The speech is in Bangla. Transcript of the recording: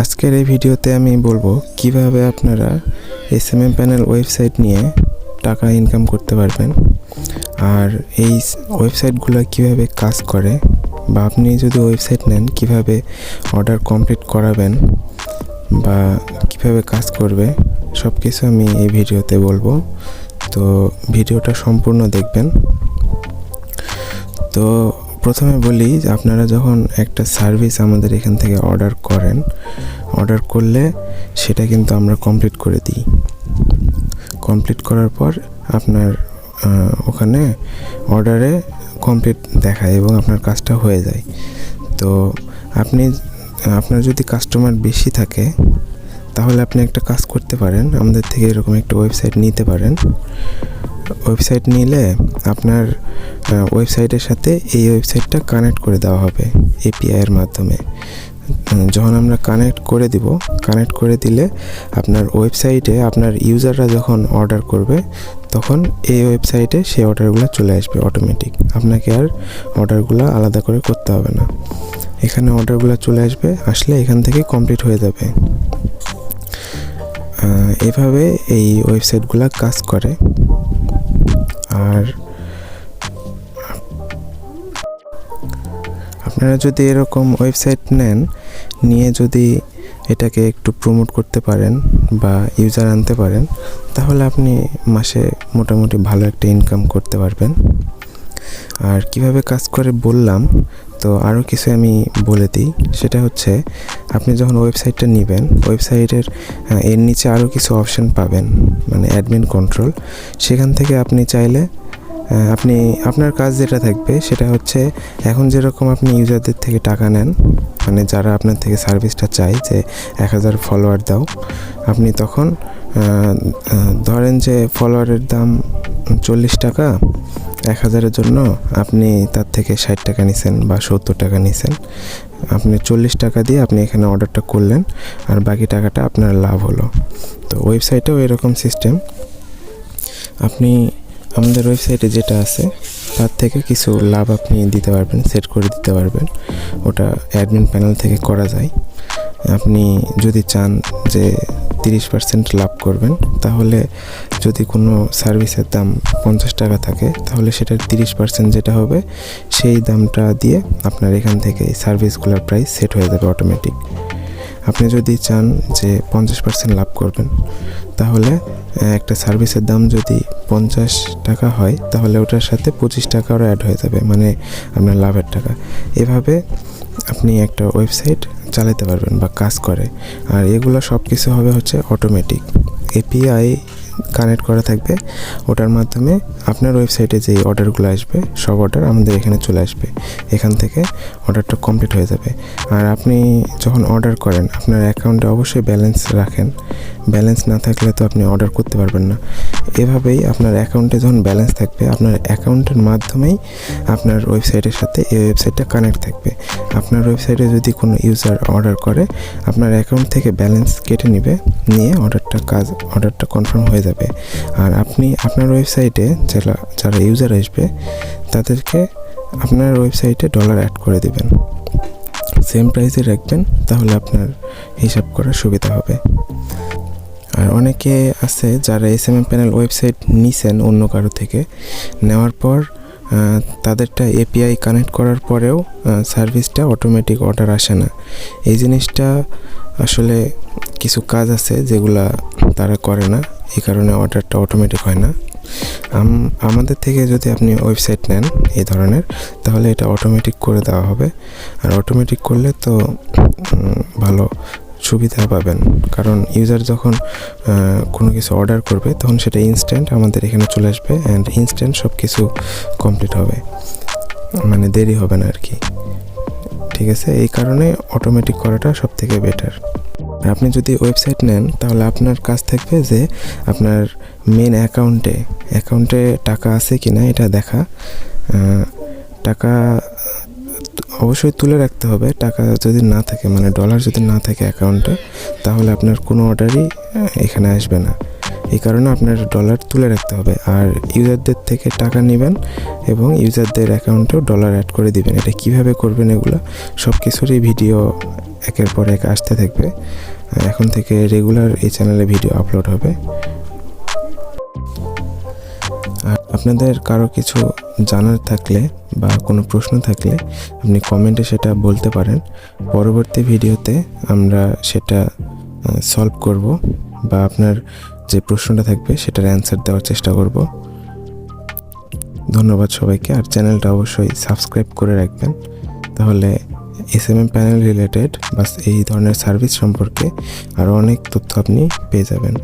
আজকের এই ভিডিওতে আমি বলবো কিভাবে আপনারা এসএমএম প্যানেল ওয়েবসাইট নিয়ে টাকা ইনকাম করতে পারবেন, আর এই ওয়েবসাইটগুলো কিভাবে কাজ করে, বা আপনি যদি ওয়েবসাইট নেন কিভাবে অর্ডার কমপ্লিট করাবেন বা কিভাবে কাজ করবে, সব কিছু আমি এই ভিডিওতে বলবো। তো ভিডিওটা সম্পূর্ণ দেখবেন। তো প্রথমে বলি, আপনারা যখন একটা সার্ভিস আমাদের এখান থেকে অর্ডার করলে সেটা কিন্তু আমরা কমপ্লিট করে দিই। কমপ্লিট করার পর আপনার ওখানে অর্ডারে কমপ্লিট দেখায় এবং আপনার কাজটা হয়ে যায়। তো আপনার যদি কাস্টমার বেশি থাকে তাহলে আপনি একটা কাজ করতে পারেন, আমাদের থেকে এরকম একটা ওয়েবসাইট নিতে পারেন। ওয়েবসাইট নিলে আপনার ওয়েবসাইটের সাথে এই ওয়েবসাইটটা কানেক্ট করে দেওয়া হবে এপিআইয়ের মাধ্যমে। যখন আমরা কানেক্ট করে দিলে আপনার ওয়েবসাইটে আপনার ইউজাররা যখন অর্ডার করবে তখন এই ওয়েবসাইটে সেই অর্ডারগুলো চলে আসবে অটোমেটিক। আপনাকে আর অর্ডারগুলো আলাদা করে করতে হবে না, এখানে অর্ডারগুলো চলে আসলে এখান থেকে কমপ্লিট হয়ে যাবে। এভাবে এই ওয়েবসাইটগুলো কাজ করে। আর আপনারা যদি এরকম ওয়েবসাইট নিয়ে যদি এটাকে একটু প্রমোট করতে পারেন বা ইউজার আনতে পারেন, তাহলে আপনি মাসে মোটামুটি ভালো একটা ইনকাম করতে পারবেন। আর কিভাবে কাজ করে বললাম, তো আরও কিছু আমি বলে দিই। সেটা হচ্ছে, আপনি যখন ওয়েবসাইটটা নেবেন, ওয়েবসাইটের এর নিচে আরও কিছু অপশান পাবেন, মানে অ্যাডমিন কন্ট্রোল। সেখান থেকে আপনি চাইলে আপনার কাজ যেটা থাকবে সেটা হচ্ছে, এখন যেরকম আপনি ইউজারদের থেকে টাকা নেন, মানে যারা আপনার থেকে সার্ভিসটা চায় যে 1000 ফলোয়ার দাও, আপনি তখন ধরেন যে ফলোয়ারের দাম 40 টাকা, 1000-এর জন্য আপনি তার থেকে 60 টাকা নিছেন বা 70 টাকা নিছেন। আপনি 40 টাকা দিয়ে আপনি এখানে অর্ডারটা করলেন, আর বাকি টাকাটা আপনার লাভ হলো। তো ওয়েবসাইটেও এরকম সিস্টেম। আপনি আমাদের ওয়েবসাইটে যেটা আছে তার থেকে কিছু লাভ আপনি দিতে পারবেন, সেট করে দিতে পারবেন। ওটা অ্যাডমিন প্যানেল থেকে করা যায়। আপনি যদি চান যে 30% লাভ করবেন, তাহলে যদি কোনো সার্ভিসের দাম 50 টাকা থাকে, তাহলে সেটার 30% যেটা হবে সেই দামটা দিয়ে আপনার এখান থেকে সার্ভিসগুলোর প্রাইস সেট হয়ে যাবে অটোমেটিক। আপনি যদি চান যে 50% লাভ করবেন, তাহলে একটা সার্ভিসের দাম যদি 50 টাকা হয়, তাহলে ওটার সাথে 25 টাকাও অ্যাড হয়ে যাবে, মানে আপনার লাভের টাকা। এভাবে আপনি একটা ওয়েবসাইট চালাতে পারবেন বা কাজ করে। আর এগুলো সব কিছু হবে হচ্ছে অটোমেটিক, এপিআই কানেক্ট করা থাকবে। ওটার মাধ্যমে আপনার ওয়েবসাইটে যেই অর্ডারগুলো আসবে সব অর্ডার আমাদের এখানে চলে আসবে, এখান থেকে অর্ডারটা কমপ্লিট হয়ে যাবে। আর আপনি যখন অর্ডার করেন, আপনার অ্যাকাউন্টে অবশ্যই ব্যালেন্স রাখেন। ব্যালেন্স না থাকলে তো আপনি অর্ডার করতে পারবেন না। এভাবেই আপনার অ্যাকাউন্টে যখন ব্যালেন্স থাকবে, আপনার অ্যাকাউন্টের মাধ্যমেই আপনার ওয়েবসাইটের সাথে এই ওয়েবসাইটটা কানেক্ট থাকবে। আপনার ওয়েবসাইটে যদি কোনো ইউজার অর্ডার করে, আপনার অ্যাকাউন্ট থেকে ব্যালেন্স কেটে নিয়ে অর্ডারটা কনফার্ম হয়ে যাবে। আর আপনি আপনার ওয়েবসাইটে যারা ইউজার আসবে তাদেরকে আপনার ওয়েবসাইটে ডলার অ্যাড করে দেবেন, সেম প্রাইসে রাখবেন, তাহলে আপনার হিসাব করার সুবিধা হবে। আর অনেকে আছে যারা এসএমএম প্যানেল ওয়েবসাইট নিছেন অন্য কারো থেকে, নেওয়ার পর তাদেরটা এপিআই কানেক্ট করার পরেও সার্ভিসটা অটোমেটিক অর্ডার আসে না। এই জিনিসটা আসলে কিছু কাজ আছে যেগুলা তারা করে না, এই কারণে অর্ডারটা অটোমেটিক হয় না। আমাদের থেকে যদি আপনি ওয়েবসাইট নেন এই ধরনের, তাহলে এটা অটোমেটিক করে দেওয়া হবে। আর অটোমেটিক করলে তো ভালো সুবিধা পাবেন, কারণ ইউজার যখন কোনো কিছু অর্ডার করবে তখন সেটা ইনস্ট্যান্ট আমাদের এখানে চলে আসবে, অ্যান্ড ইনস্ট্যান্ট সব কিছু কমপ্লিট হবে, মানে দেরি হবে না আর কি। ঠিক আছে, এই কারণে অটোমেটিক করাটা সব থেকে বেটার। আর আপনি যদি ওয়েবসাইট নেন, তাহলে আপনার কাজ থাকবে যে আপনার মেন অ্যাকাউন্টে টাকা আছে কি না এটা দেখা। টাকা অবশ্যই তুলে রাখতে হবে। টাকা যদি না থাকে, মানে ডলার যদি না থাকে অ্যাকাউন্টে, তাহলে আপনার কোনো অর্ডারই এখানে আসবে না। এই কারণে আপনার ডলার তুলে রাখতে হবে। আর ইউজারদের থেকে টাকা নেবেন এবং ইউজারদের অ্যাকাউন্টেও ডলার অ্যাড করে দিবেন। এটা কিভাবে করবেন এগুলো সব কিছুরই ভিডিও একের পর এক আসতে থাকবে। এখন থেকে রেগুলার এই চ্যানেলে ভিডিও আপলোড হবে। আর আপনাদের কারো কিছু জানার থাকলে বা কোনো প্রশ্ন থাকলে আপনি কমেন্টে সেটা বলতে পারেন। পরবর্তী ভিডিওতে আমরা সেটা সলভ করব বা আপনার যে প্রশ্নটা থাকবে সেটার অ্যান্সার দেওয়ার চেষ্টা করব। ধন্যবাদ সবাইকে। আর চ্যানেলটা অবশ্যই সাবস্ক্রাইব করে রাখবেন, তাহলে SFS প্যানেল রিলেটেড বা এই ধরনের সার্ভিস সম্পর্কে আরও অনেক তথ্য আপনি পেয়ে যাবেন।